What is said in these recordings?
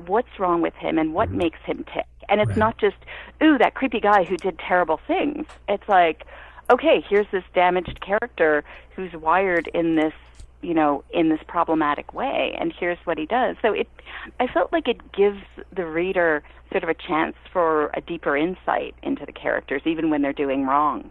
what's wrong with him and what makes him tick. And it's not just, ooh, that creepy guy who did terrible things. It's like, okay, here's this damaged character who's wired in this, in this problematic way, and here's what he does. So I felt like it gives the reader sort of a chance for a deeper insight into the characters, even when they're doing wrong.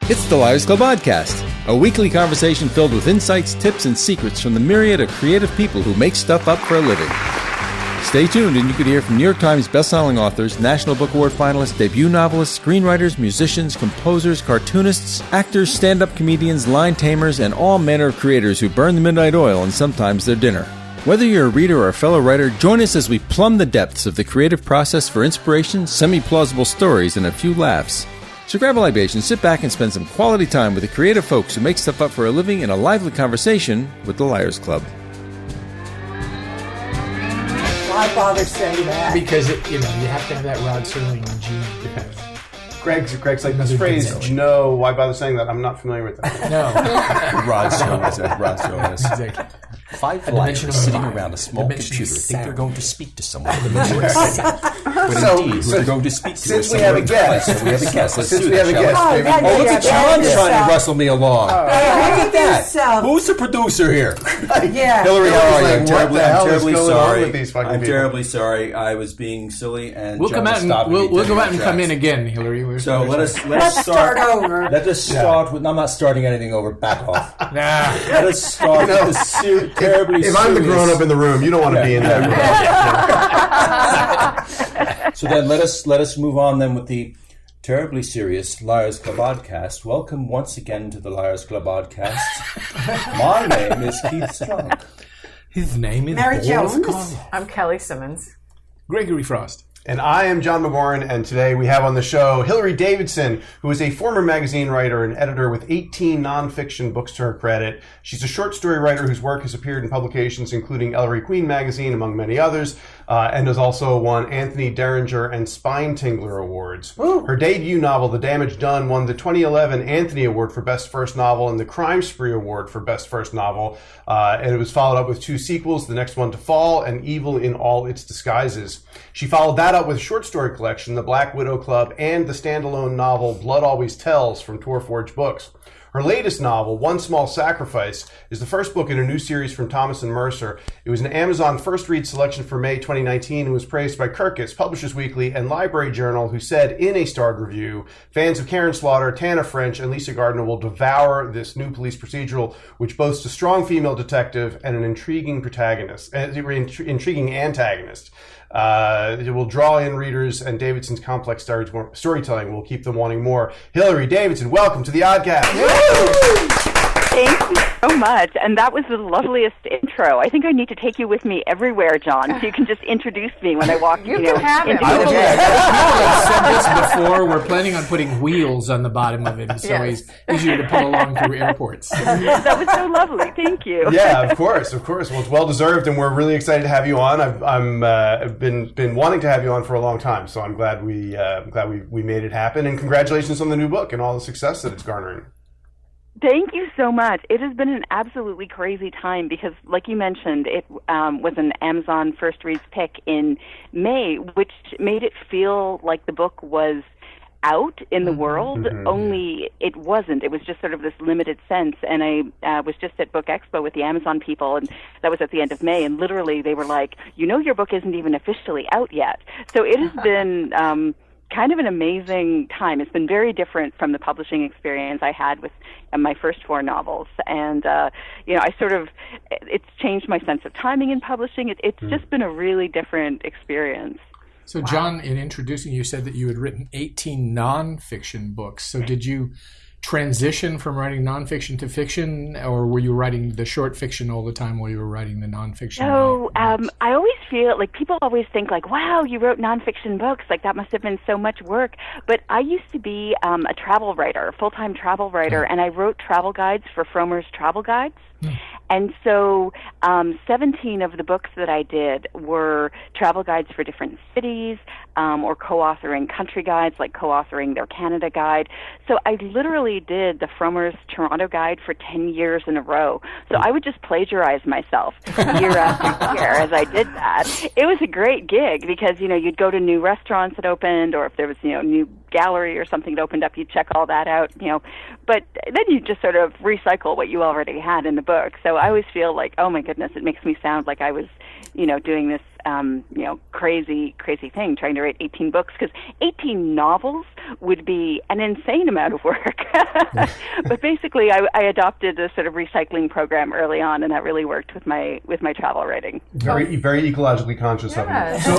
It's the Liars Club Podcast, a weekly conversation filled with insights, tips, and secrets from the myriad of creative people who make stuff up for a living. Stay tuned and you could hear from New York Times bestselling authors, National Book Award finalists, debut novelists, screenwriters, musicians, composers, cartoonists, actors, stand-up comedians, line tamers, and all manner of creators who burn the midnight oil and sometimes their dinner. Whether you're a reader or a fellow writer, join us as we plumb the depths of the creative process for inspiration, semi-plausible stories, and a few laughs. So grab a libation, sit back, and spend some quality time with the creative folks who make stuff up for a living in a lively conversation with the Liars Club. Why bother saying that? Because, you have to have that Rod Serling gene. Greg's like, this phrase, why bother saying that? I'm not familiar with that. No. Rod Serling is. Exactly. Five liars sitting around a small computer think they're going to speak to someone. But indeed, we're going to speak to since we have a guest. Let's Since do we have a guest. Oh, look at John trying to rustle me along. Look at that. Who's the producer here? Yeah. Hilary, how are you? I'm terribly sorry. I'm terribly sorry. I was being silly, and we'll come out and we'll go out and come in again, Hilary. So let's start over. Let us start with. I'm not starting anything over. Back off. Nah. Let us start with the terribly. If I'm the grown-up in the room, you don't want to be in there. So then let us move on then with the terribly serious Liars Club Podcast. Welcome once again to the Liars Club Podcast. My name is Keith Strong. His name is Mary Jones. I'm Kelly Simmons. Gregory Frost. And I am John McGorn, and today we have on the show Hilary Davidson, who is a former magazine writer and editor with 18 nonfiction books to her credit. She's a short story writer whose work has appeared in publications including Ellery Queen magazine, among many others, and has also won Anthony Derringer and Spine Tingler awards. Ooh. Her debut novel, The Damage Done, won the 2011 Anthony Award for Best First Novel and the Crime Spree Award for Best First Novel, and it was followed up with two sequels, the next one to fall, and Evil in All Its Disguises. She followed that up with a short story collection, The Black Widow Club, and the standalone novel Blood Always Tells from Torforge Books. Her latest novel, One Small Sacrifice, is the first book in a new series from Thomas and Mercer. It was an Amazon First Read selection for May 2019 and was praised by Kirkus, Publishers Weekly, and Library Journal, who said in a starred review, fans of Karen Slaughter, Tana French, and Lisa Gardner will devour this new police procedural, which boasts a strong female detective and an intriguing antagonist. It will draw in readers, and Davidson's complex storytelling will keep them wanting more. Hilary Davidson, welcome to the Oddcast. Thank you so much. And that was the loveliest intro. I think I need to take you with me everywhere, John, so you can just introduce me when I walk You can have it. I've said this before. We're planning on putting wheels on the bottom of him, so he's easier to pull along through airports. That was so lovely. Thank you. Yeah, of course. Well, it's well deserved, and we're really excited to have you on. I've been wanting to have you on for a long time, so I'm glad we made it happen. And congratulations on the new book and all the success that it's garnering. Thank you so much. It has been an absolutely crazy time because, like you mentioned, it was an Amazon First Reads pick in May, which made it feel like the book was out in the world, only it wasn't. It was just sort of this limited sense. And I was just at Book Expo with the Amazon people, and that was at the end of May, and literally they were like, your book isn't even officially out yet. So it has been kind of an amazing time. It's been very different from the publishing experience I had with my first four novels. And, it's changed my sense of timing in publishing. It's just been a really different experience. So, John, in introducing you, said that you had written 18 nonfiction books. So did you transition from writing nonfiction to fiction, or were you writing the short fiction all the time while you were writing the nonfiction? No, I always feel like people always think like, wow, you wrote nonfiction books. Like that must have been so much work. But I used to be a travel writer, a full-time travel writer, and I wrote travel guides for Frommer's Travel Guides. And so 17 of the books that I did were travel guides for different cities. or co-authoring country guides, like co-authoring their Canada guide. So I literally did the Frommer's Toronto guide for 10 years in a row. So I would just plagiarize myself year after year as I did that. It was a great gig because, you'd go to new restaurants that opened, or if there was, new gallery or something that opened up, you'd check all that out, but then you just sort of recycle what you already had in the book. So I always feel like, oh my goodness, it makes me sound like I was, doing this, crazy thing, trying to write 18 books, because 18 novels would be an insane amount of work. But basically, I adopted a sort of recycling program early on, and that really worked with my travel writing. Very ecologically conscious of Yeah. you. So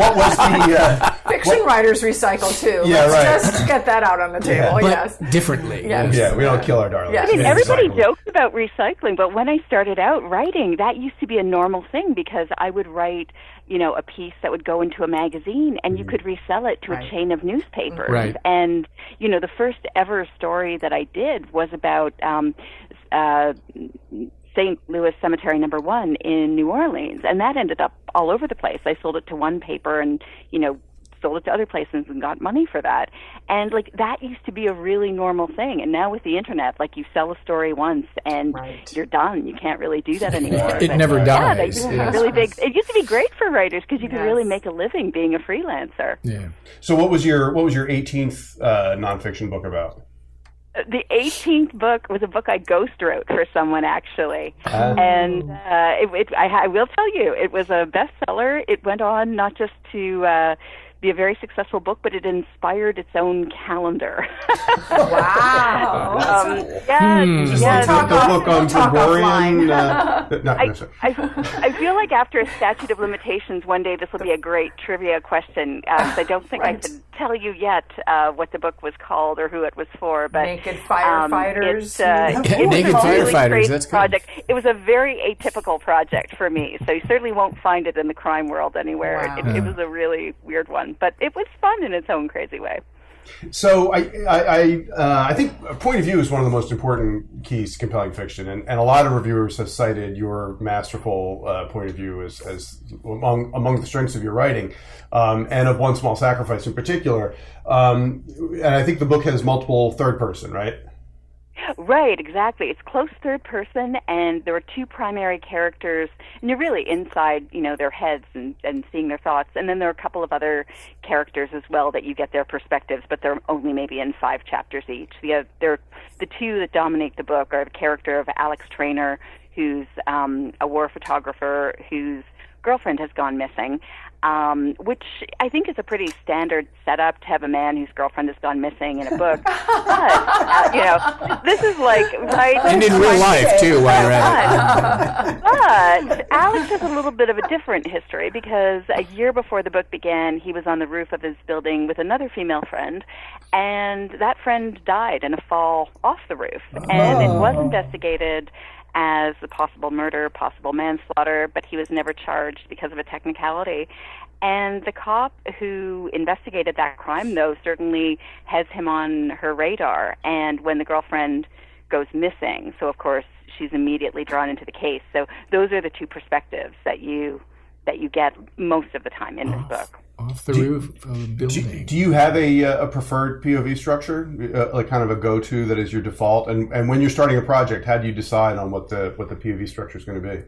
what was the Fiction writers recycle too. Yeah, Let's right. just get that out on the table. but Yes. differently. Yes. Yeah, we don't kill our darlings. Yeah. I mean, We everybody recycle. jokes about recycling, but when I started out writing, that used to be a normal thing because I would write, a piece that would go into a magazine and you could resell it to Right. a chain of newspapers. Right. And, the first ever story that I did was about St. Louis Cemetery Number 1 in New Orleans, and that ended up all over the place. I sold it to one paper and, sold it to other places and got money for that. And that used to be a really normal thing. And now with the internet, you sell a story once and Right. you're done. You can't really do that anymore. It never Yeah, they dies. used to Yeah. be really big. It used to be great for writers because you could Yes. really make a living being a freelancer. Yeah. So what was your 18th nonfiction book about? The 18th book was a book I ghost wrote for someone, actually. And I will tell you, it was a bestseller. It went on not just to be a very successful book, but it inspired its own calendar. Wow. Yes. talk The off- book on we'll talk Gregorian. I, I feel like after a statute of limitations, one day this will be a great trivia question. I don't think I can tell you yet what the book was called or who it was for. But Naked firefighters. It was Naked a really firefighters, crazy that's good. project. It was a very atypical project for me, so you certainly won't find it in the crime world anywhere. Wow. It was a really weird one, but it was fun in its own crazy way. So I think a point of view is one of the most important keys to compelling fiction, and a lot of reviewers have cited your masterful point of view as among the strengths of your writing, and of One Small Sacrifice in particular. And I think the book has multiple third person, right? Right, exactly. It's close third person, and there are two primary characters, and you're really inside, their heads and seeing their thoughts. And then there are a couple of other characters as well that you get their perspectives, but they're only maybe in 5 chapters each. The two that dominate the book are the character of Alex Traynor, who's a war photographer whose girlfriend has gone missing, which I think is a pretty standard setup to have a man whose girlfriend has gone missing in a book. But, this is right. And in real life, too, while you're at it. But Alex has a little bit of a different history because a year before the book began, he was on the roof of his building with another female friend, and that friend died in a fall off the roof. And it was investigated as a possible murder, possible manslaughter, but he was never charged because of a technicality. And the cop who investigated that crime, though, certainly has him on her radar. And when the girlfriend goes missing, so of course she's immediately drawn into the case. So those are the two perspectives that you get most of the time in this book. Off the roof of a building. Do you have a preferred POV structure, like kind of a go-to that is your default? And when you're starting a project, how do you decide on what the POV structure is going to be?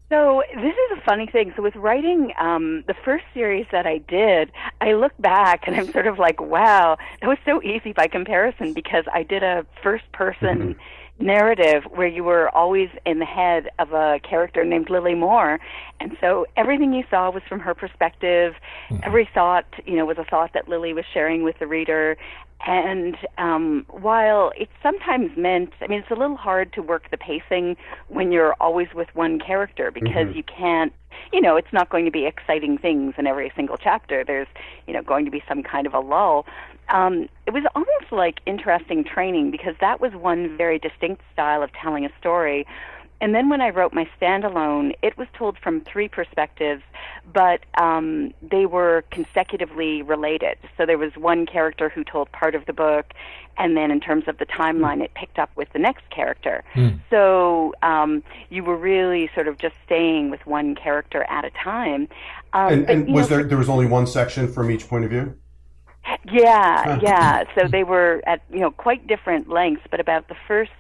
So this is a funny thing. So with writing the first series that I did, I look back and I'm sort of like, wow, that was so easy by comparison because I did a first-person narrative where you were always in the head of a character named Lily Moore, and so everything you saw was from her perspective. Every thought, was a thought that Lily was sharing with the reader. And while it sometimes meant, it's a little hard to work the pacing when you're always with one character because you can't, it's not going to be exciting things in every single chapter. There's, going to be some kind of a lull. It was almost like interesting training because that was one very distinct style of telling a story. And then when I wrote my standalone, it was told from 3 perspectives, but they were consecutively related. So there was one character who told part of the book, and then in terms of the timeline, it picked up with the next character. So you were really sort of just staying with one character at a time. And was there was only one section from each point of view? Yeah. So they were at quite different lengths, but about the first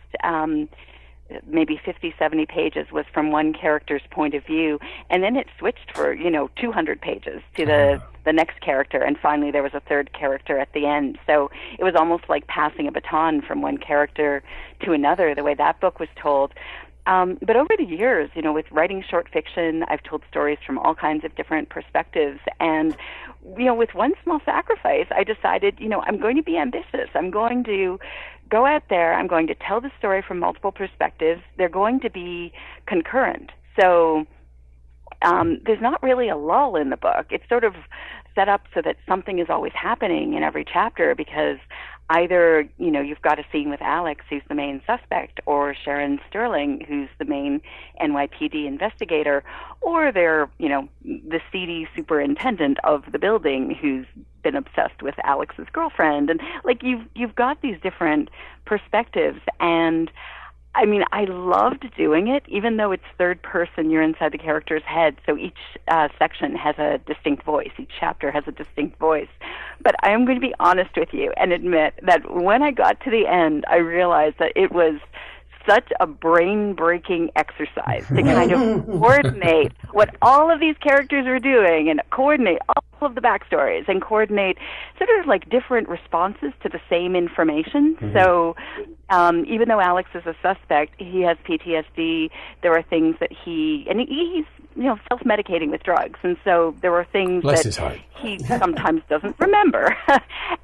maybe 50, 70 pages was from one character's point of view, and then it switched for 200 pages to the next character, and finally there was a third character at the end. So it was almost like passing a baton from one character to another, the way that book was told. But over the years, with writing short fiction, I've told stories from all kinds of different perspectives. And, with one small sacrifice, I decided, I'm going to be ambitious. I'm going to go out there. I'm going to tell the story from multiple perspectives. They're going to be concurrent. So there's not really a lull in the book. It's sort of set up so that something is always happening in every chapter, because either, you've got a scene with Alex, who's the main suspect, or Sharon Sterling, who's the main NYPD investigator, or they're, the seedy superintendent of the building who's been obsessed with Alex's girlfriend. And, you've got these different perspectives. And, I loved doing it, even though it's third person, you're inside the character's head, so each section has a distinct voice, each chapter has a distinct voice. But I am going to be honest with you and admit that when I got to the end, I realized that it was such a brain-breaking exercise to kind of coordinate what all of these characters were doing, and coordinate all of the backstories, and coordinate sort of like different responses to the same information. So even though Alex is a suspect, he has PTSD. There are things that he's self-medicating with drugs, and so there were things that he sometimes doesn't remember.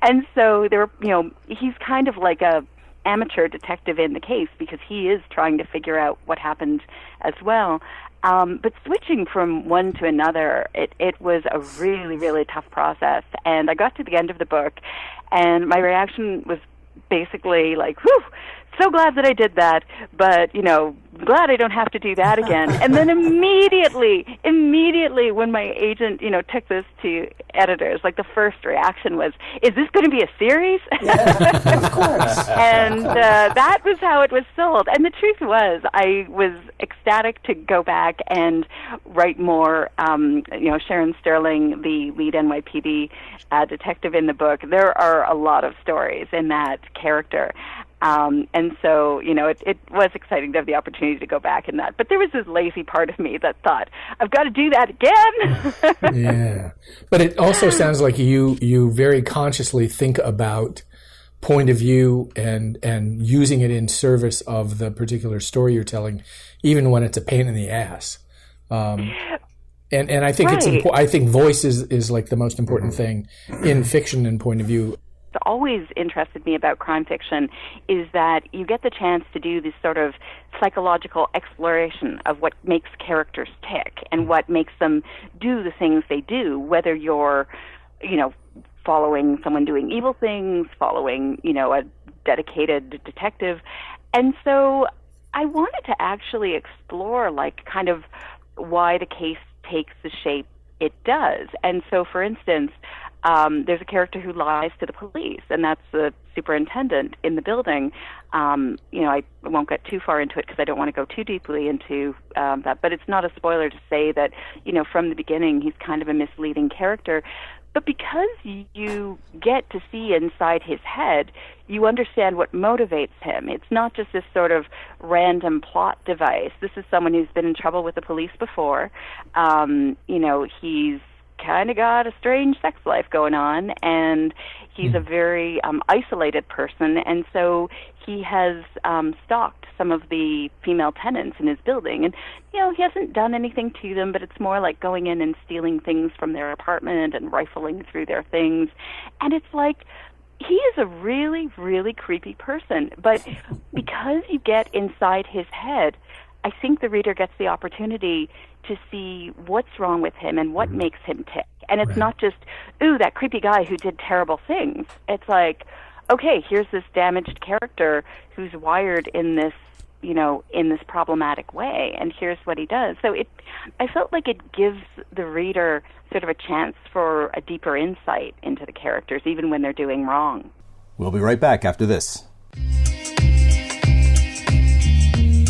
And so there were, he's kind of like a amateur detective in the case, because he is trying to figure out what happened as well. But switching from one to another, it was a really, really tough process. And I got to the end of the book, and my reaction was basically like, whew, so glad that I did that, but, glad I don't have to do that again. And then immediately when my agent, took this to editors, the first reaction was, is this going to be a series? Yeah, of course. And that was how it was sold. And the truth was, I was ecstatic to go back and write more. Sharon Sterling, the lead NYPD detective in the book, there are a lot of stories in that character. And so, it was exciting to have the opportunity to go back in that. But there was this lazy part of me that thought, I've got to do that again. Yeah. But it also sounds like you very consciously think about point of view and using it in service of the particular story you're telling, even when it's a pain in the ass. And I think I think voice is like the most important thing in fiction and point of view. Always interested me about crime fiction is that you get the chance to do this sort of psychological exploration of what makes characters tick and what makes them do the things they do, whether you're, following someone doing evil things, following, a dedicated detective. And so I wanted to actually explore kind of why the case takes the shape it does. And so, for instance, there's a character who lies to the police, and that's the superintendent in the building. I won't get too far into it because I don't want to go too deeply into that, but it's not a spoiler to say that, from the beginning he's kind of a misleading character. But because you get to see inside his head, you understand what motivates him. It's not just this sort of random plot device. This is someone who's been in trouble with the police before. He's kind of got a strange sex life going on, and he's a very isolated person, and so he has stalked some of the female tenants in his building, and he hasn't done anything to them, but it's more like going in and stealing things from their apartment and rifling through their things. And it's like, he is a really, really creepy person, but because you get inside his head, I think the reader gets the opportunity to see what's wrong with him and what makes him tick. And it's not just, ooh, that creepy guy who did terrible things. It's like, okay, here's this damaged character who's wired in this in this problematic way, and here's what he does. So I felt like it gives the reader sort of a chance for a deeper insight into the characters, even when they're doing wrong. We'll be right back after this.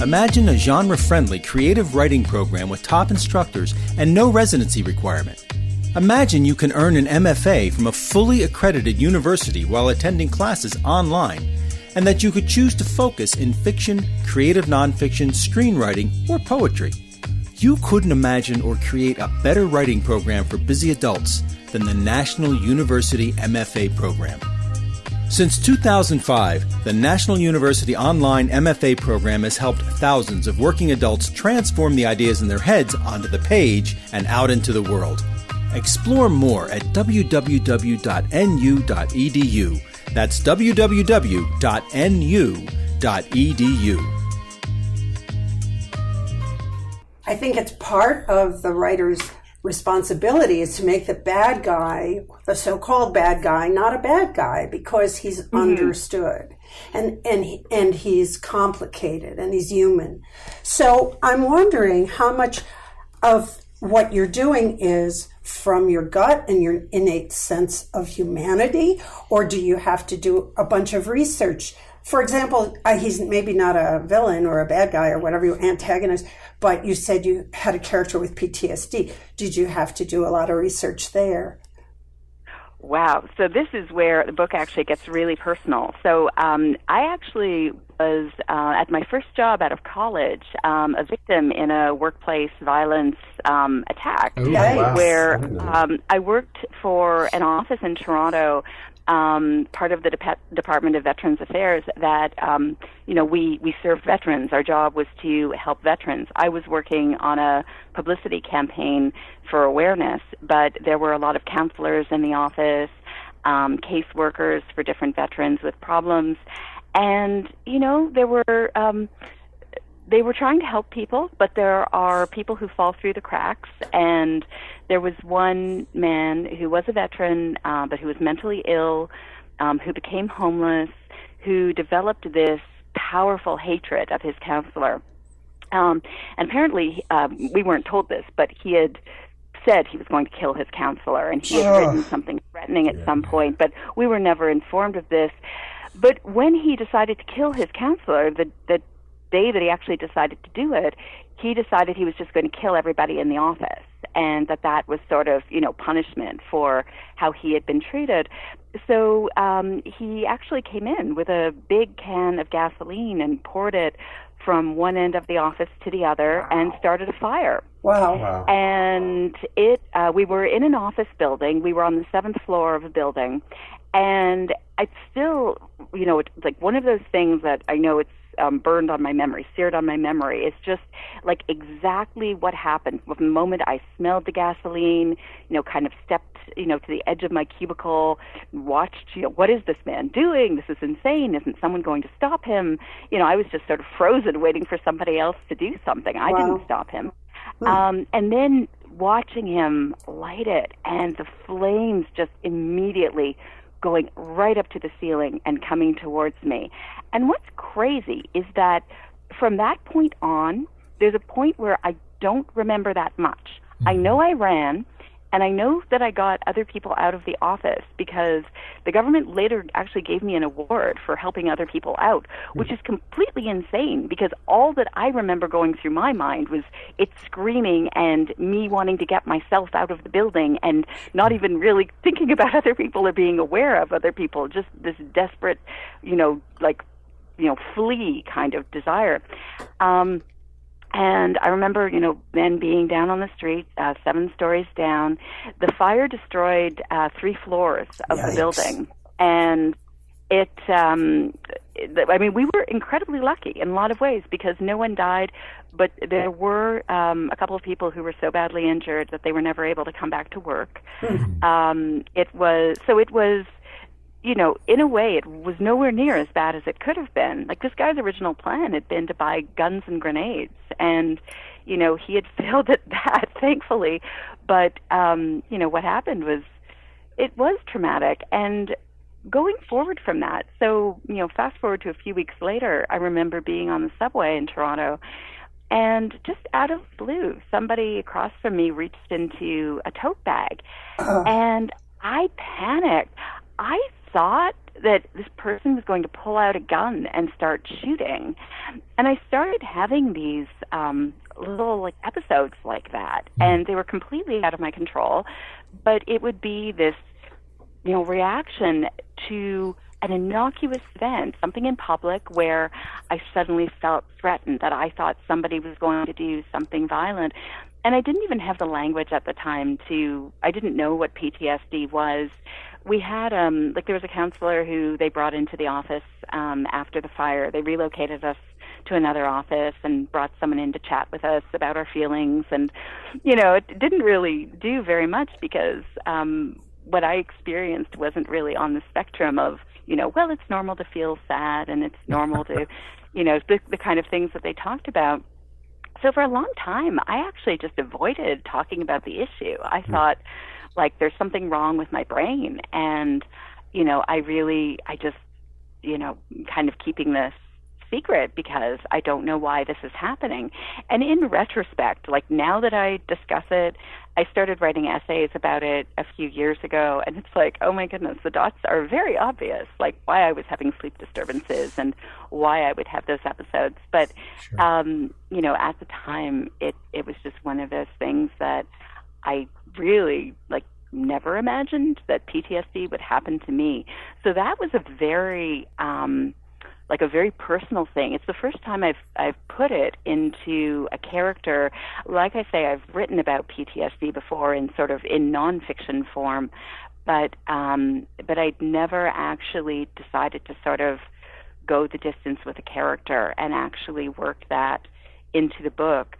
Imagine a genre-friendly creative writing program with top instructors and no residency requirement. Imagine you can earn an MFA from a fully accredited university while attending classes online, and that you could choose to focus in fiction, creative nonfiction, screenwriting, or poetry. You couldn't imagine or create a better writing program for busy adults than the National University MFA program. Since 2005, the National University Online MFA program has helped thousands of working adults transform the ideas in their heads onto the page and out into the world. Explore more at www.nu.edu. That's www.nu.edu. I think it's part of the writer's responsibility is to make the bad guy, the so-called bad guy, not a bad guy, because he's understood and he's complicated and he's human. So I'm wondering how much of what you're doing is from your gut and your innate sense of humanity, or do you have to do a bunch of research? For example, he's maybe not a villain or a bad guy or whatever, your antagonist, but you said you had a character with PTSD. Did you have to do a lot of research there? Wow. So this is where the book actually gets really personal. So I actually was, at my first job out of college, a victim in a workplace violence attack, where I worked for an office in Toronto, part of the Department of Veterans Affairs that, we serve veterans. Our job was to help veterans. I was working on a publicity campaign for awareness, but there were a lot of counselors in the office, caseworkers for different veterans with problems. And, they were trying to help people, but there are people who fall through the cracks. And there was one man who was a veteran, but who was mentally ill, who became homeless, who developed this powerful hatred of his counselor. And apparently, we weren't told this, but he had said he was going to kill his counselor, and he had written something threatening at some point, but we were never informed of this. But when he decided to kill his counselor, the day that he actually decided to do it, he decided he was just going to kill everybody in the office, and that was sort of, punishment for how he had been treated. So he actually came in with a big can of gasoline and poured it from one end of the office to the other and started a fire. Wow. And we were in an office building. We were on the 7th floor of a building. And it's still, it's like one of those things that I know it's burned on my memory, seared on my memory. It's just like exactly what happened. From the moment I smelled the gasoline, kind of stepped, to the edge of my cubicle, watched, what is this man doing? This is insane. Isn't someone going to stop him? I was just sort of frozen, waiting for somebody else to do something. I didn't stop him. And then watching him light it, and the flames just immediately going right up to the ceiling and coming towards me. And what's crazy is that from that point on, there's a point where I don't remember that much. I know I ran, and I know that I got other people out of the office because the government later actually gave me an award for helping other people out, which is completely insane because all that I remember going through my mind was it screaming and me wanting to get myself out of the building and not even really thinking about other people or being aware of other people, just this desperate, flee kind of desire. And I remember, then being down on the street, 7 stories down. The fire destroyed 3 floors of the building. And we were incredibly lucky in a lot of ways because no one died, but there were a couple of people who were so badly injured that they were never able to come back to work. It was in a way, it was nowhere near as bad as it could have been. Like, this guy's original plan had been to buy guns and grenades, and, he had failed at that, thankfully. But, what happened was, it was traumatic. And going forward from that, so, fast forward to a few weeks later, I remember being on the subway in Toronto, and just out of the blue, somebody across from me reached into a tote bag, and I panicked. I thought that this person was going to pull out a gun and start shooting. And I started having these little episodes like that, and they were completely out of my control. But it would be this, reaction to an innocuous event, something in public where I suddenly felt threatened, that I thought somebody was going to do something violent. And I didn't even have the language at the time I didn't know what PTSD was. We had, there was a counselor who they brought into the office after the fire. They relocated us to another office and brought someone in to chat with us about our feelings. And, it didn't really do very much because what I experienced wasn't really on the spectrum of, well, it's normal to feel sad and it's normal to, the kind of things that they talked about. So for a long time, I actually just avoided talking about the issue. I thought, there's something wrong with my brain. And, I just, kind of keeping this secret because I don't know why this is happening. And in retrospect, now that I discuss it, I started writing essays about it a few years ago, and it's oh my goodness, the dots are very obvious, why I was having sleep disturbances and why I would have those episodes. But, Sure. At the time, it was just one of those things that I really, never imagined that PTSD would happen to me. So that was a very, a very personal thing. It's the first time I've put it into a character. Like I say, I've written about PTSD before in sort of in nonfiction form, but I'd never actually decided to sort of go the distance with a character and actually work that into the book.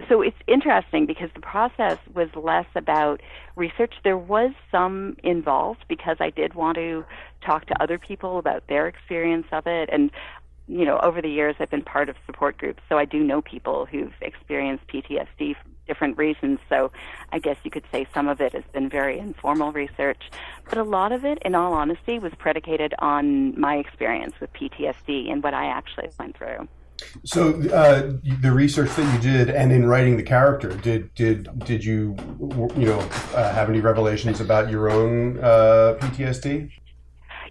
So it's interesting because the process was less about research. There was some involved because I did want to talk to other people about their experience of it. And, over the years I've been part of support groups, so I do know people who've experienced PTSD for different reasons. So I guess you could say some of it has been very informal research. But a lot of it, in all honesty, was predicated on my experience with PTSD and what I actually went through. So the research that you did, and in writing the character, did you have any revelations about your own PTSD?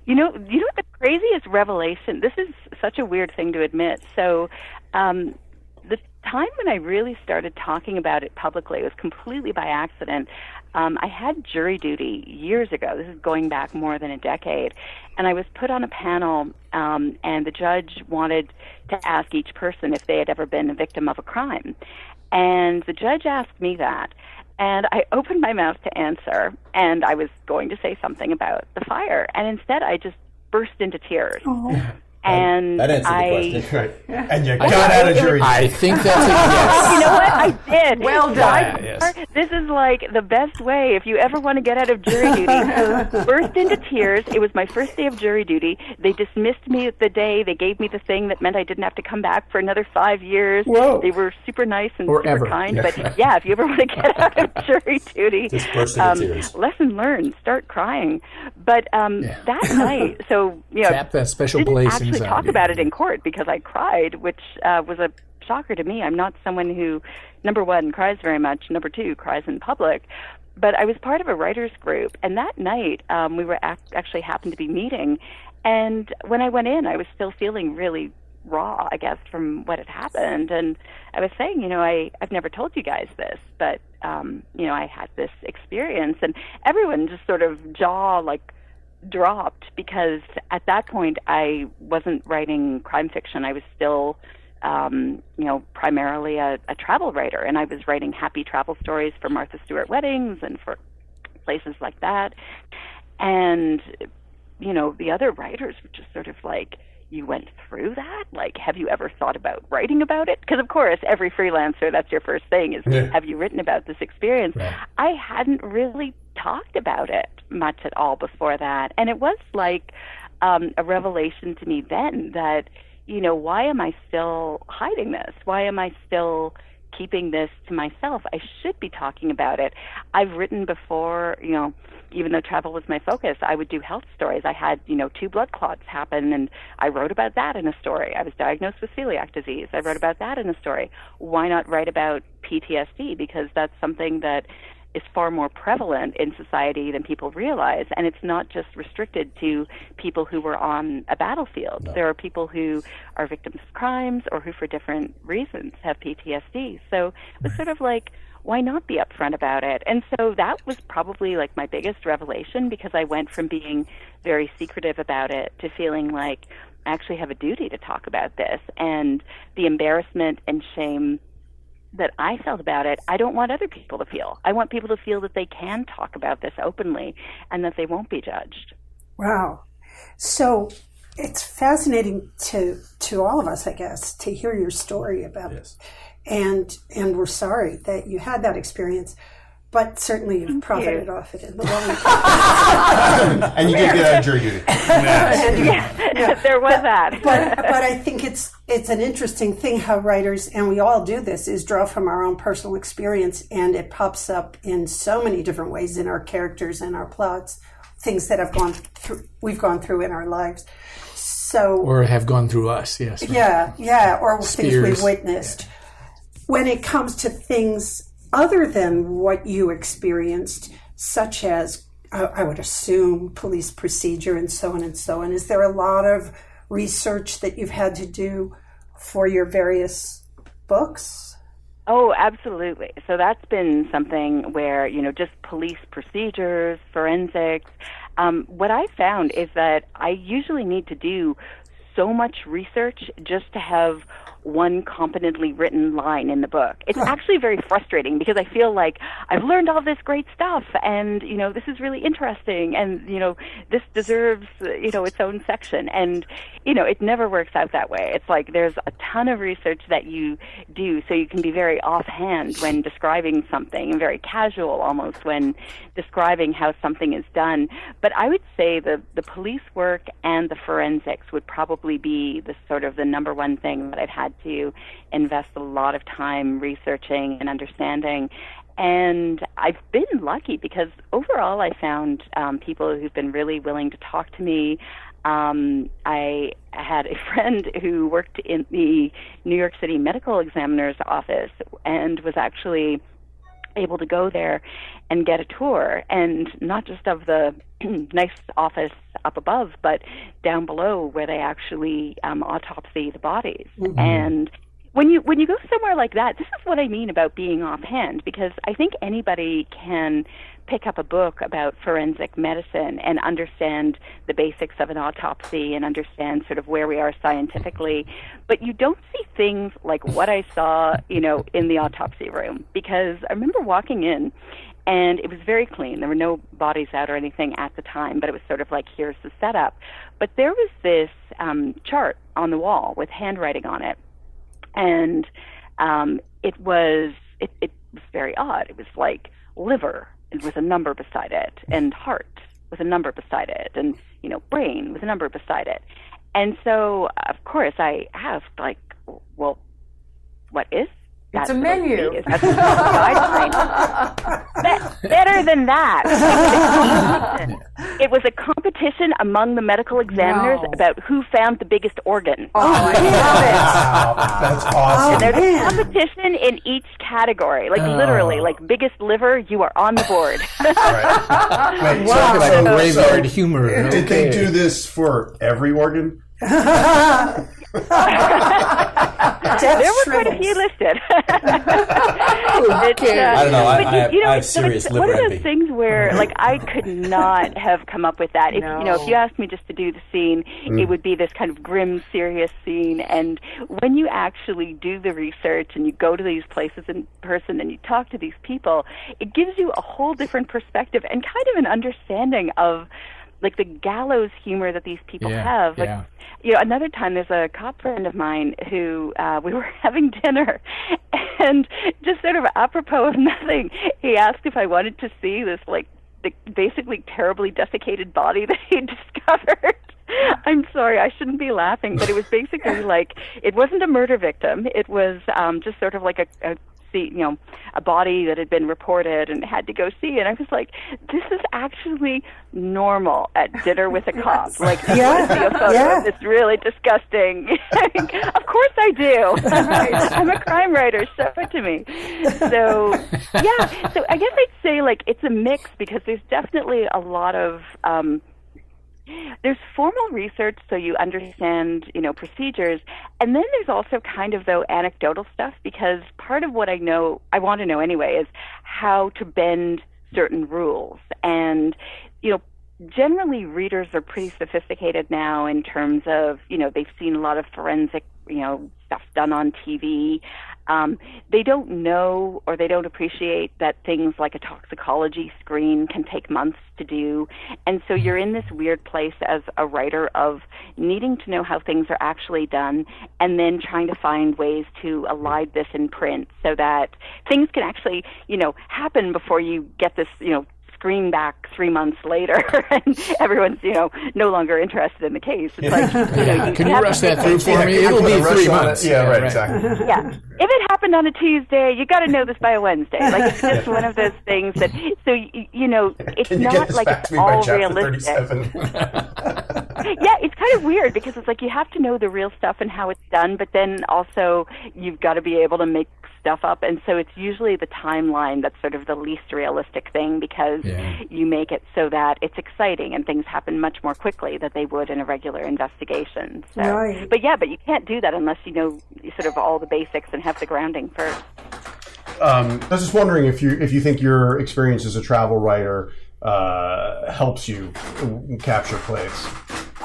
The craziest revelation. This is such a weird thing to admit. So, the time when I really started talking about it publicly was completely by accident. I had jury duty years ago. This is going back more than a decade. And I was put on a panel, and the judge wanted to ask each person if they had ever been a victim of a crime. And the judge asked me that. And I opened my mouth to answer, and I was going to say something about the fire. And instead, I just burst into tears. Oh. And that answered the question. Right. And you got out of jury duty. I think that's a yes. You know what? I did. Well done. Yes. This is the best way if you ever want to get out of jury duty. Burst into tears. It was my first day of jury duty. They dismissed me the day. They gave me the thing that meant I didn't have to come back for another 5 years. Whoa. They were super nice and Or super ever. kind. Yeah. But yeah, if you ever want to get out of jury duty, Just burst into tears. lesson learned. Start crying. But that night, so Tap that special didn't place actually inside talk you. about it in court because I cried, which was a shocker to me. I'm not someone who, number one, cries very much, number two, cries in public. But I was part of a writers group, and that night we were actually happened to be meeting. And when I went in, I was still feeling really raw, I guess, from what had happened. And I was saying, I've never told you guys this, but, I had this experience. And everyone just sort of dropped because at that point I wasn't writing crime fiction. I was still, primarily a travel writer, and I was writing happy travel stories for Martha Stewart weddings and for places like that. And, the other writers were just sort of you went through that? Have you ever thought about writing about it? Because, of course, every freelancer, that's your first thing is, have you written about this experience? Right. I hadn't really talked about it much at all before that. And it was a revelation to me then that, why am I still hiding this? Why am I still keeping this to myself? I should be talking about it. I've written before, even though travel was my focus, I would do health stories. I had, 2 blood clots happen, and I wrote about that in a story. I was diagnosed with celiac disease. I wrote about that in a story. Why not write about PTSD? Because that's something that is far more prevalent in society than people realize, and it's not just restricted to people who were on a battlefield. No. There are people who are victims of crimes or who for different reasons have PTSD. So it was sort of like, why not be upfront about it? And so that was probably like my biggest revelation, because I went from being very secretive about it to feeling like I actually have a duty to talk about this, and the embarrassment and shame that I felt about it, I don't want other people to feel. I want people to feel that they can talk about this openly and that they won't be judged. Wow. So it's fascinating to all of us, I guess, to hear your story about it. And we're sorry that you had that experience. But certainly you've profited off it in the long run. And you did get out of jury duty. Yeah, there was that. But I think it's an interesting thing how writers, and we all do this, is draw from our own personal experience, and it pops up in so many different ways in our characters and our plots, things that we've gone through in our lives. So, or have gone through us, yes. Right? Yeah, or Spears. Things we've witnessed. Yeah. When it comes to things other than what you experienced, such as, I would assume, police procedure and so on and so on, is there a lot of research that you've had to do for your various books? Oh, absolutely. So that's been something where, just police procedures, forensics. What I found is that I usually need to do so much research just to have one competently written line in the book. It's actually very frustrating, because I feel like I've learned all this great stuff, and this is really interesting, and this deserves its own section, and it never works out that way. It's like there's a ton of research that you do, so you can be very offhand when describing something, and very casual almost when describing how something is done. But I would say the police work and the forensics would probably be the number one thing that I've had to invest a lot of time researching and understanding. And I've been lucky, because overall I found people who've been really willing to talk to me. I had a friend who worked in the New York City Medical Examiner's office and was actually able to go there and get a tour, and not just of the nice office up above, but down below where they actually autopsy the bodies. Mm-hmm. And when you go somewhere like that, this is what I mean about being offhand, because I think anybody can pick up a book about forensic medicine and understand the basics of an autopsy and understand sort of where we are scientifically, but you don't see things like what I saw, in the autopsy room, because I remember walking in and it was very clean. There were no bodies out or anything at the time, but it was sort of like, here's the setup. But there was this chart on the wall with handwriting on it, and it was very odd. It was like liver with a number beside it, and heart with a number beside it, and brain with a number beside it. And so, of course, I asked, like, well, what is that? It's a menu. Is that better than that. It was a competition among the medical examiners about who found the biggest organ. Oh, I love it. Wow, that's awesome. And there's a competition in each category. Like, literally, like, biggest liver, you are on the board. Right. Wait, wow. Like graveyard humor. Did they do this for every organ? There were quite a few listed. Okay. I don't know. I have serious liver envy. One of those things where, like, I could not have come up with that. If, if you asked me just to do the scene, it would be this kind of grim, serious scene. And when you actually do the research and you go to these places in person and you talk to these people, it gives you a whole different perspective and kind of an understanding of, like, the gallows humor that these people have. Like, another time, there's a cop friend of mine who we were having dinner, and just sort of apropos of nothing, he asked if I wanted to see this, like, the basically terribly desiccated body that he discovered. I'm sorry, I shouldn't be laughing, but it was basically like, it wasn't a murder victim. It was just sort of like a see, a body that had been reported and had to go see. And I was like, this is actually normal at dinner with a cop. Like, you want to see a photo of this really disgusting. Of course I do. I'm a crime writer. Show it to me. So, yeah. So I guess I'd say, like, it's a mix because there's definitely a lot of, there's formal research, so you understand, procedures, and then there's also kind of, though, anecdotal stuff, because part of what I want to know anyway, is how to bend certain rules. And, generally readers are pretty sophisticated now in terms of, they've seen a lot of forensic, stuff done on TV. They don't know or they don't appreciate that things like a toxicology screen can take months to do. And so you're in this weird place as a writer of needing to know how things are actually done and then trying to find ways to align this in print so that things can actually, happen before you get this, screen back 3 months later and everyone's, no longer interested in the case. It's like, can you rush that through for me? It'll be 3 months. Yeah, right, exactly. Yeah. If it happened on a Tuesday, you got to know this by a Wednesday. Like, it's just one of those things that, so, it's not like it's all realistic. Yeah, it's kind of weird because it's like you have to know the real stuff and how it's done, but then also you've got to be able to make stuff up. And so it's usually the timeline that's sort of the least realistic thing because you make it so that it's exciting and things happen much more quickly than they would in a regular investigation. So, right. But you can't do that unless you know sort of all the basics and have the grounding first. I was just wondering if you think your experience as a travel writer helps you capture place.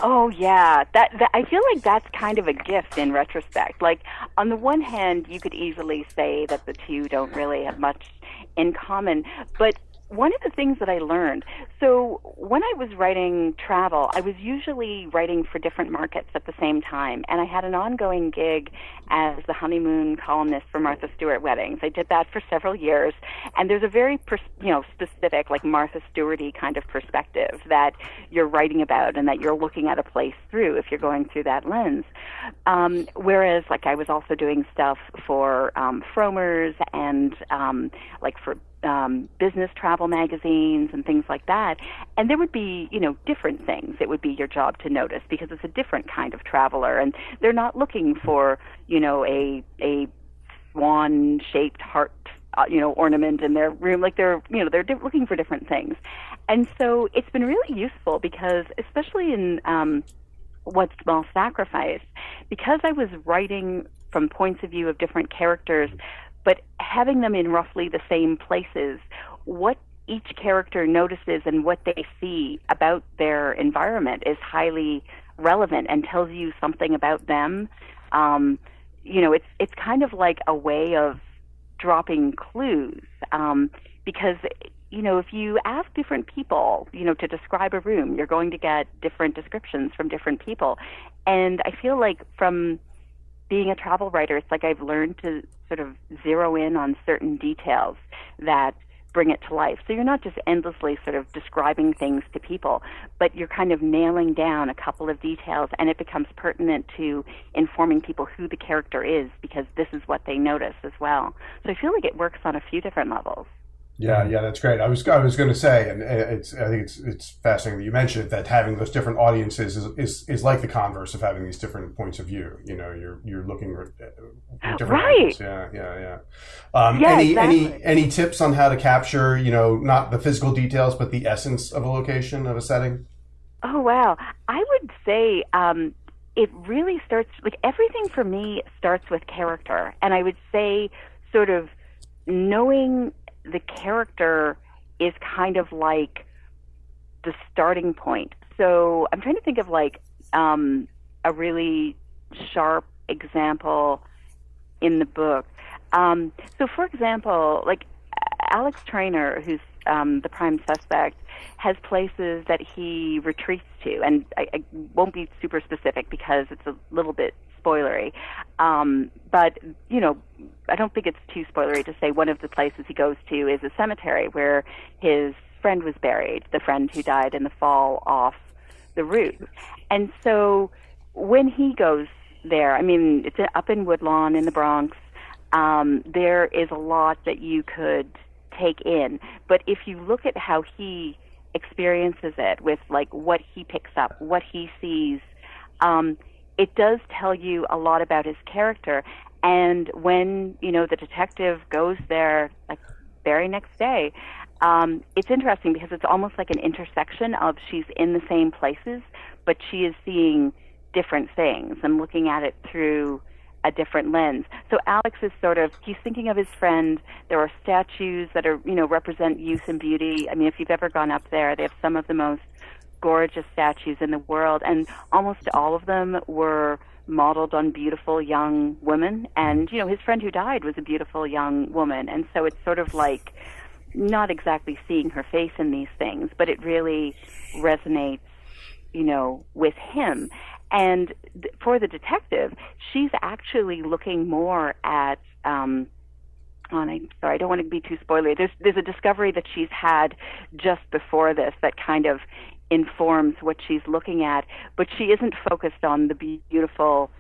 Oh yeah, that I feel like that's kind of a gift in retrospect. Like, on the one hand, you could easily say that the two don't really have much in common, but one of the things that I learned, so when I was writing travel, I was usually writing for different markets at the same time, and I had an ongoing gig as the honeymoon columnist for Martha Stewart weddings. I did that for several years, and there's a very specific, like Martha Stewart-y kind of perspective that you're writing about and that you're looking at a place through if you're going through that lens. Whereas, like, I was also doing stuff for Frommer's and like for business travel magazines and things like that. And there would be, different things. It would be your job to notice because it's a different kind of traveler. And they're not looking for, a swan-shaped heart, ornament in their room. Like they're looking for different things. And so it's been really useful because, especially in What Small Sacrifice, because I was writing from points of view of different characters, but having them in roughly the same places, what each character notices and what they see about their environment is highly relevant and tells you something about them. It's kind of like a way of dropping clues, because if you ask different people, to describe a room, you're going to get different descriptions from different people. And I feel like from being a travel writer, it's like I've learned to sort of zero in on certain details that bring it to life. So you're not just endlessly sort of describing things to people, but you're kind of nailing down a couple of details, and it becomes pertinent to informing people who the character is because this is what they notice as well. So I feel like it works on a few different levels. Yeah, that's great. I was going to say, and I think it's fascinating that you mentioned that having those different audiences is like the converse of having these different points of view. You're looking at different angles. Yeah. Exactly. Any tips on how to capture, not the physical details, but the essence of a location, of a setting? Oh wow, I would say it really starts, like, everything for me starts with character, and I would say sort of knowing the character is kind of like the starting point. So I'm trying to think of like a really sharp example in the book. So for example, like Alex Traynor, who's the prime suspect, has places that he retreats to, and I won't be super specific because it's a little bit spoilery, but I don't think it's too spoilery to say one of the places he goes to is a cemetery where his friend was buried, the friend who died in the fall off the route. And so when he goes there, I mean, it's up in Woodlawn in the Bronx, there is a lot that you could take in. But if you look at how he experiences it with like what he picks up, what he sees, it does tell you a lot about his character. And when, the detective goes there like very next day, it's interesting because it's almost like an intersection of she's in the same places, but she is seeing different things and looking at it through a different lens. So Alex is he's thinking of his friend. There are statues that are, represent youth and beauty. I mean, if you've ever gone up there, they have some of the most gorgeous statues in the world, and almost all of them were modeled on beautiful young women. And, his friend who died was a beautiful young woman. And so it's sort of like not exactly seeing her face in these things, but it really resonates, with him. And for the detective, she's actually looking more at, I'm sorry, I don't want to be too spoilery. There's a discovery that she's had just before this that kind of informs what she's looking at, but she isn't focused on the beautiful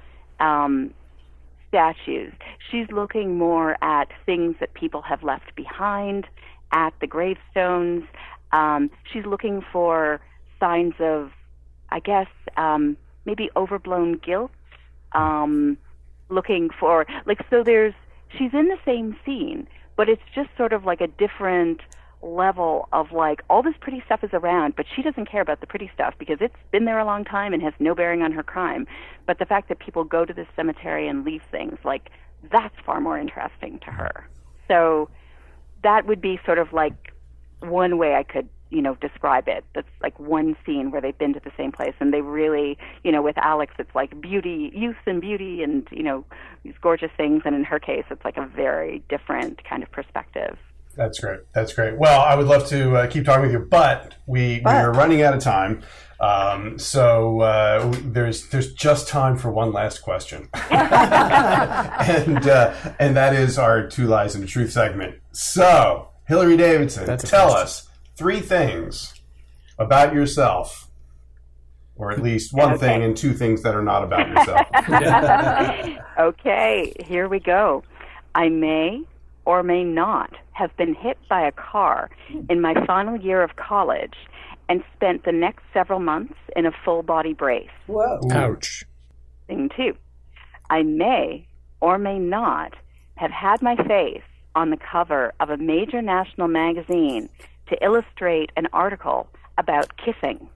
statues. She's looking more at things that people have left behind, at the gravestones. She's looking for signs of, I guess, maybe overblown guilt, looking for, she's in the same scene, but it's just sort of like a different level of all this pretty stuff is around, but she doesn't care about the pretty stuff because it's been there a long time and has no bearing on her crime. But the fact that people go to this cemetery and leave things, that's far more interesting to her. So that would be sort of one way I could, describe it. That's one scene where they've been to the same place, and they really, with Alex, it's beauty, youth and beauty, and, these gorgeous things. And in her case, it's a very different kind of perspective. That's great. That's great. Well, I would love to keep talking with you, but we are running out of time. So there's just time for one last question. and that is our Two Lies and a Truth segment. So, Hilary Davidson, tell us 3 things about yourself, or at least one thing and 2 things that are not about yourself. Okay, here we go. I may or may not have been hit by a car in my final year of college and spent the next several months in a full-body brace. Whoa. Ouch. Thing 2. I may or may not have had my face on the cover of a major national magazine to illustrate an article about kissing.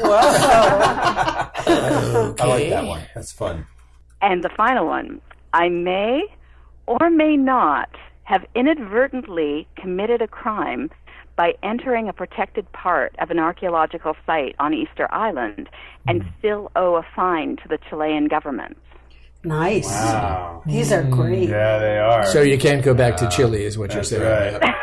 Whoa. I like that one. That's fun. And the final one. I may or may not have inadvertently committed a crime by entering a protected part of an archaeological site on Easter Island and still owe a fine to the Chilean government. Nice. Wow. These are great. Yeah, they are. So you can't go back to Chile, is what you're saying. Right.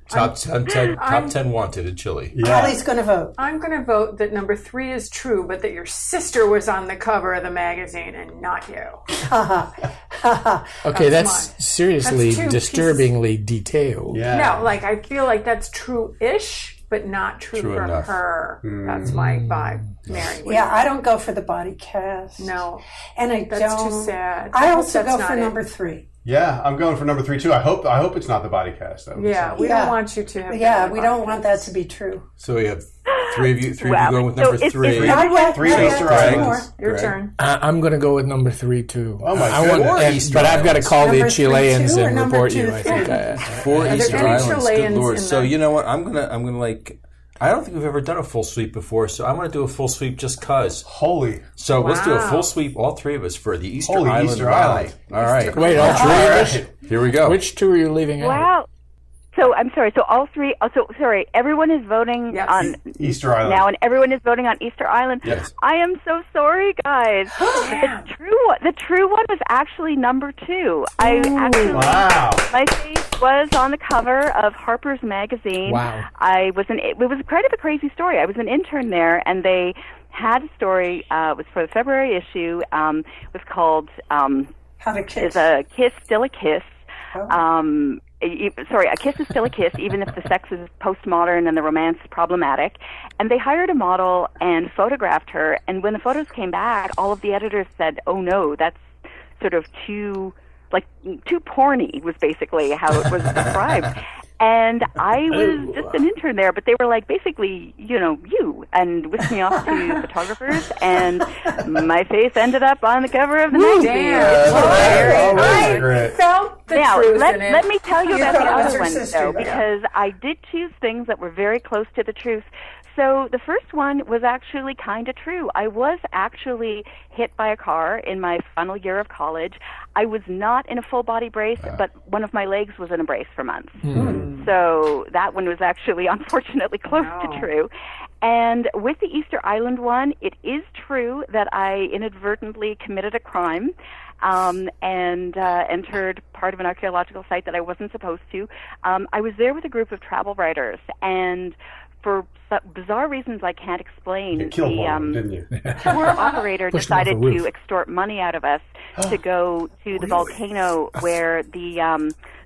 Top 10 wanted in Chile. Yeah. Holly's going to vote. I'm going to vote that number 3 is true, but that your sister was on the cover of the magazine and not you. Okay, that's mine. seriously That's 2 disturbingly detailed. Yeah. No, I feel like that's true-ish, but not true for enough. her. That's my vibe, Mary. Yeah, I don't go for the body cast. No. And That's too sad. I I hope also that's go for not it. number 3. Yeah, I'm going for number 3 too. I hope it's not the body cast though. Yeah, we don't want you to have Yeah, that we don't body want cast. that to be true. So we have 3 of you Wow. going with So number it's- 3. it's Not yet. 3 not Easter yet. Two Islands. more. Your turn. I'm going to go with number 3 too. Oh, my I want, goodness. but I've got to call Number the 3, Chileans 2, or and number report 2, you. I think. 4 there Easter any Islands. Chileans Good Lord. in So the- you know what? I'm gonna I don't think we've ever done a full sweep before, so I'm gonna do a full sweep just cause. Holy. So let's do a Wow. full sweep, all 3 of us, for the Easter Holy Island Easter rally. Island. All right. Wait, all 3 of us? Here we go. Which 2 are you leaving out? Wow. So I'm sorry. So all 3. So sorry. Everyone is voting Yes. on Easter Island. now, and everyone is voting on Easter Island. Yes. I am so sorry, guys. The true one was actually number 2. I actually Wow. my face was on the cover of Harper's Magazine. Wow. It was kind of a crazy story. I was an intern there, and they had a story. It was for the February issue. It was called How to kiss. "Is a Kiss Still a Kiss?" A kiss is still a kiss, even if the sex is postmodern and the romance is problematic. And they hired a model and photographed her. And when the photos came back, all of the editors said, "Oh no, that's sort of too like too porny was basically how it was described. And I was just an intern there, but they were like, basically, you, and whisked me off to photographers, and my face ended up on the cover of the magazine. I felt the truth in it. Let me tell you about the other one, sister, though, because I did choose things that were very close to the truth. So the first one was actually kind of true. I was actually hit by a car in my final year of college. I was not in a full body brace, but one of my legs was in a brace for months. So that one was actually unfortunately close to true. And with the Easter Island one, it is true that I inadvertently committed a crime and entered part of an archaeological site that I wasn't supposed to. I was there with a group of travel writers, and for bizarre reasons I can't explain, you killed one, didn't you? tour operator decided to extort money out of us to go to the volcano where the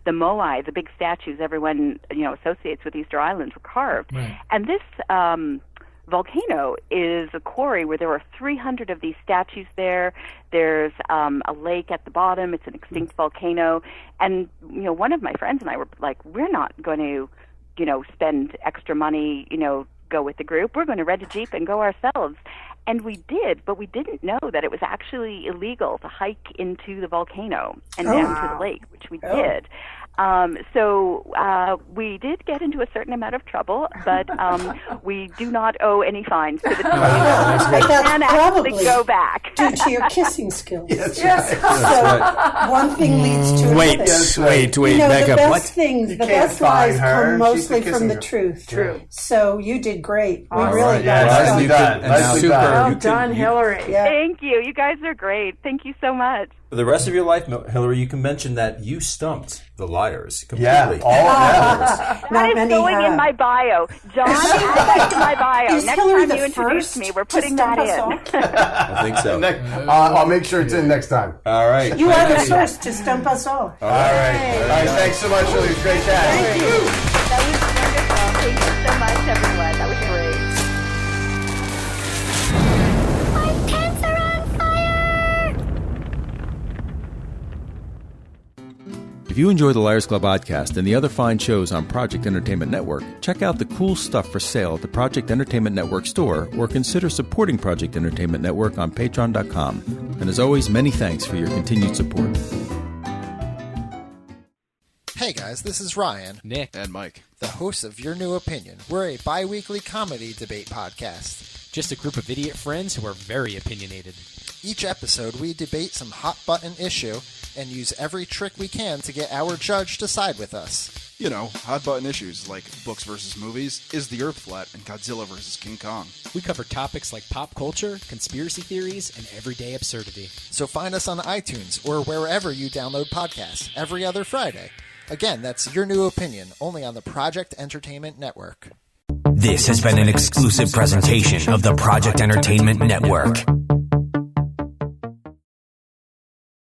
moai, the big statues everyone associates with Easter Island, were carved. Right. And this volcano is a quarry where there are 300 of these statues there. There's a lake at the bottom. It's an extinct volcano. And one of my friends and I were like, we're not going to spend extra money, go with the group. We're going to rent a Jeep and go ourselves. And we did, but we didn't know that it was actually illegal to hike into the volcano and down to the lake, which we did. So we did get into a certain amount of trouble, but we do not owe any fines to the tour. I can actually go back. Due to your kissing skills. Yes. So one thing leads to another. Wait, back the up. best things, the best lies come mostly from the truth. True. So you did great. We Awesome. really got Nicely done. Nicely done. Well done, Hilary. Yeah. Thank you. You guys are great. Thank you so much. For the rest of your life, Hilary, you can mention that you stumped the liars completely. Yeah, all That is many going have. in my bio. John, add that to my bio. Is Next Hilary time the you introduce first me, we're to putting that stump us in. I think so. I'll make sure it's in next time. All right. You are the first to stump us all. All right. Thanks so much, Hilary. It was great chatting. Thank you. That was wonderful. Thank you so much, everyone. That was great. My pants are on fire! If you enjoy the Liars Club podcast and the other fine shows on Project Entertainment Network, check out the cool stuff for sale at the Project Entertainment Network store, or consider supporting Project Entertainment Network on Patreon.com. And as always, many thanks for your continued support. Hey guys, this is Ryan, Nick, and Mike, the hosts of Your New Opinion. We're a bi-weekly comedy debate podcast. just a group of idiot friends who are very opinionated. Each episode, we debate some hot-button issue and use every trick we can to get our judge to side with us. You know, hot-button issues like books versus movies, is the Earth flat, and Godzilla versus King Kong. We cover topics like pop culture, conspiracy theories, and everyday absurdity. So find us on iTunes or wherever you download podcasts every other Friday. Again, that's Your New Opinion, only on the Project Entertainment Network. This has been an exclusive presentation of the Project Entertainment Network.